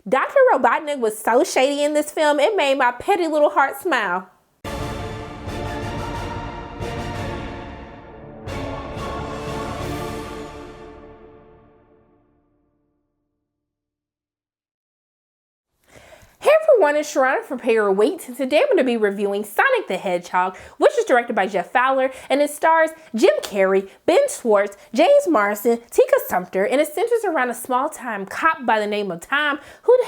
Dr. Robotnik was so shady in this film, it made my petty little heart smile. Hey everyone, it's Sharana from Pay Your Weight, and today I'm going to be reviewing Sonic the Hedgehog, which is directed by Jeff Fowler, and it stars Jim Carrey, Ben Schwartz, James Marsden, Tika Sumpter, and it centers around a small-time cop by the name of Tom, who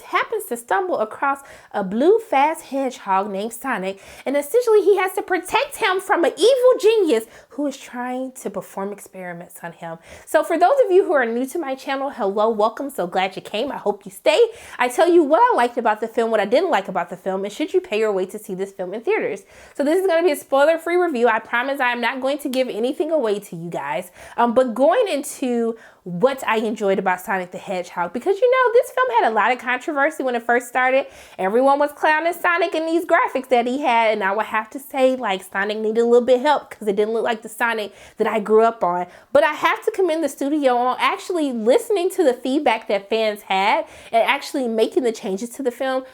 happens to stumble across a blue fast hedgehog named Sonic, and essentially he has to protect him from an evil genius who is trying to perform experiments on him. So for those of you who are new to my channel, hello, welcome, so glad you came. I hope you stay. I tell you what I liked about the film, what I didn't like about the film, and should you pay your way to see this film in theaters. So this is going to be a spoiler-free review. I promise I am not going to give anything away to you guys, but going into what I enjoyed about Sonic the Hedgehog, because you know, this film had a lot of controversy when it first started. Everyone was clowning Sonic in these graphics that he had, and I would have to say, like, Sonic needed a little bit of help because it didn't look like the Sonic that I grew up on. But I have to commend the studio on actually listening to the feedback that fans had and actually making the changes to the film,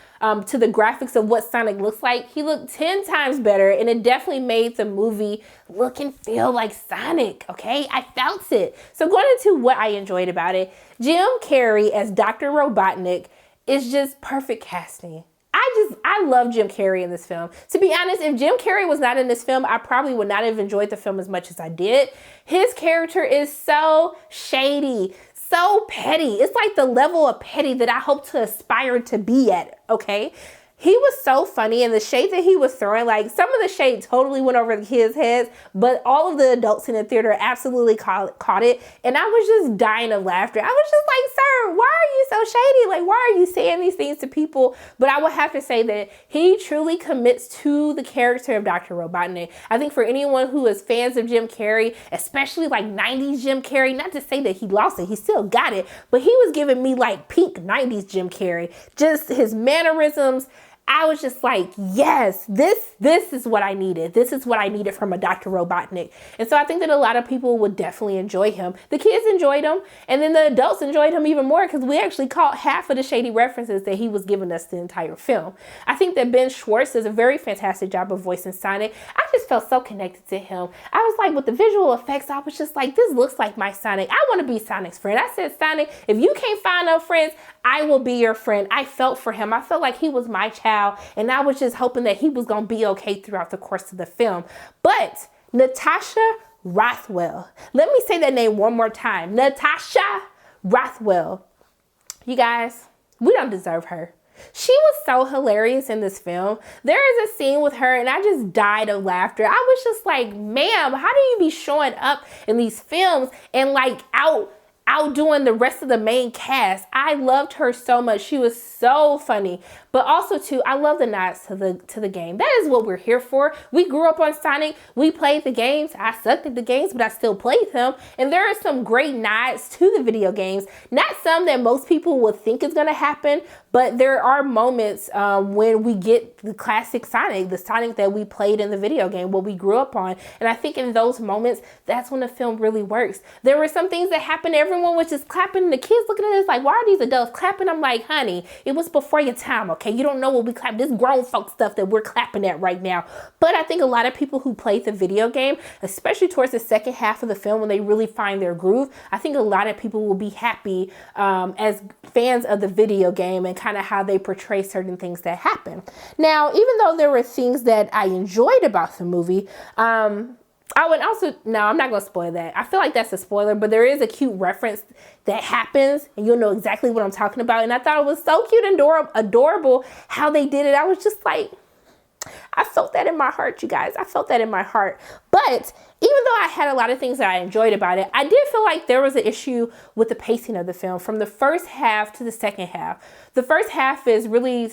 to the graphics of what Sonic looks like. He looked 10 times better, and it definitely made the movie look and feel like Sonic, okay? I felt it. So going into what I enjoyed about it, Jim Carrey as Dr. Robotnik is just perfect casting. I love Jim Carrey in this film. To be honest, if Jim Carrey was not in this film, I probably would not have enjoyed the film as much as I did. His character is so shady, so petty. It's like the level of petty that I hope to aspire to be at, okay? He was so funny, and the shade that he was throwing, like, some of the shade totally went over the kids' heads, but all of the adults in the theater absolutely caught it, and I was just dying of laughter. I was just like, sir, why are you so shady? Like, why are you saying these things to people? But I would have to say that he truly commits to the character of Dr. Robotnik. I think for anyone who is fans of Jim Carrey, especially like 90s Jim Carrey, not to say that he lost it, he still got it, but he was giving me like peak 90s Jim Carrey. Just his mannerisms, I was just like, yes, this is what I needed. This is what I needed from a Dr. Robotnik. And so I think that a lot of people would definitely enjoy him. The kids enjoyed him, and then the adults enjoyed him even more because we actually caught half of the shady references that he was giving us the entire film. I think that Ben Schwartz does a very fantastic job of voicing Sonic. I just felt so connected to him. I was like, with the visual effects, I was just like, this looks like my Sonic. I want to be Sonic's friend. I said, Sonic, if you can't find no friends, I will be your friend. I felt for him. I felt like he was my child, and I was just hoping that he was going to be okay throughout the course of the film. But Natasha Rothwell, let me say that name one more time. Natasha Rothwell. You guys, we don't deserve her. She was so hilarious in this film. There is a scene with her, and I just died of laughter. I was just like, ma'am, how do you be showing up in these films and like outdoing the rest of the main cast? I loved her so much. She was so funny. But also too, I love the nods to the game. That is what we're here for. We grew up on Sonic. We played the games. I sucked at the games, but I still played them. And there are some great nods to the video games. Not some that most people would think is going to happen, but there are moments when we get the classic Sonic, the Sonic that we played in the video game, what we grew up on. And I think in those moments, that's when the film really works. There were some things that happened. Everyone was just clapping. The kids looking at us like, why are these adults clapping? I'm like, honey, it was before your time, okay? You don't know what we clap. This grown folk stuff that we're clapping at right now. But I think a lot of people who played the video game, especially towards the second half of the film when they really find their groove, I think a lot of people will be happy as fans of the video game and kind of how they portray certain things that happen. Now, even though there were things that I enjoyed about the movie, I would also, no, I'm not going to spoil that. I feel like that's a spoiler, but there is a cute reference that happens, and you'll know exactly what I'm talking about. And I thought it was so cute and adorable how they did it. I was just like, I felt that in my heart, you guys. I felt that in my heart. But even though I had a lot of things that I enjoyed about it, I did feel like there was an issue with the pacing of the film from the first half to the second half. The first half is really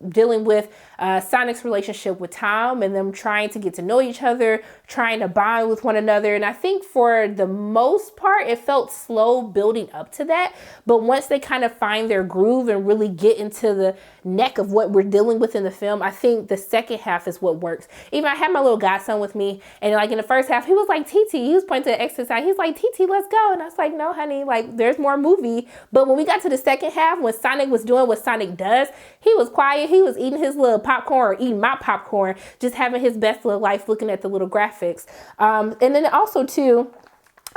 dealing with Sonic's relationship with Tom and them trying to get to know each other, trying to bond with one another. And I think for the most part, it felt slow building up to that. But once they kind of find their groove and really get into the neck of what we're dealing with in the film, I think the second half is what works. Even I had my little godson with me, and like in the first half, he was like, TT, he was pointing to the exit side. He's like, TT, let's go. And I was like, no, honey, like there's more movie. But when we got to the second half, when Sonic was doing what Sonic does, he was quiet. He was eating his little popcorn, or eating my popcorn, just having his best little life, looking at the little graphics. And then also too,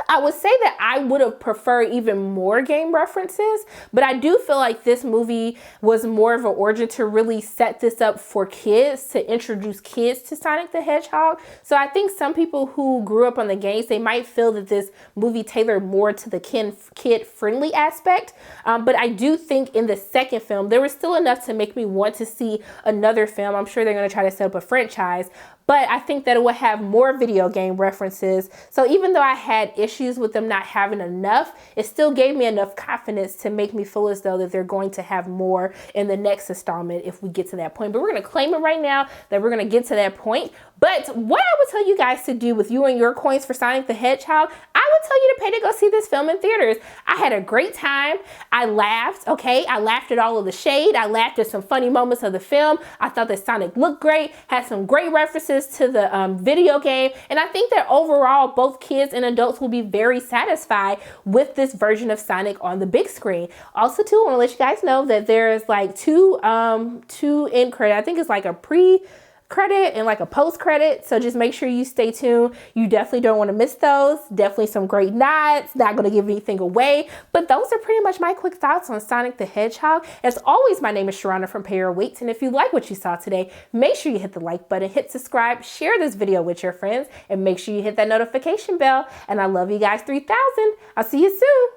I would say that I would have preferred even more game references, but I do feel like this movie was more of an origin to really set this up for kids, to introduce kids to Sonic the Hedgehog. So I think some people who grew up on the games, they might feel that this movie tailored more to the kid-friendly aspect. But I do think in the second film, there was still enough to make me want to see another film. I'm sure they're going to try to set up a franchise. But I think that it would have more video game references. So even though I had issues with them not having enough, it still gave me enough confidence to make me feel as though that they're going to have more in the next installment if we get to that point. But we're going to claim it right now that we're going to get to that point. But what I would tell you guys to do with you and your coins for Sonic the Hedgehog, I would tell you to pay to go see this film in theaters. I had a great time. I laughed, okay? I laughed at all of the shade. I laughed at some funny moments of the film. I thought that Sonic looked great, had some great references to the video game. And I think that overall, both kids and adults will be very satisfied with this version of Sonic on the big screen. Also, too, I want to let you guys know that there's like two end credit. I think it's like a pre-credit and like a post-credit. So just make sure you stay tuned. You definitely don't want to miss those. Definitely some great nods. Not going to give anything away. But those are pretty much my quick thoughts on Sonic the Hedgehog. As always, my name is Sharana from Pay Your Weights. And if you like what you saw today, make sure you hit the like button, hit subscribe, share this video with your friends, and make sure you hit that notification bell. And I love you guys 3000. I'll see you soon.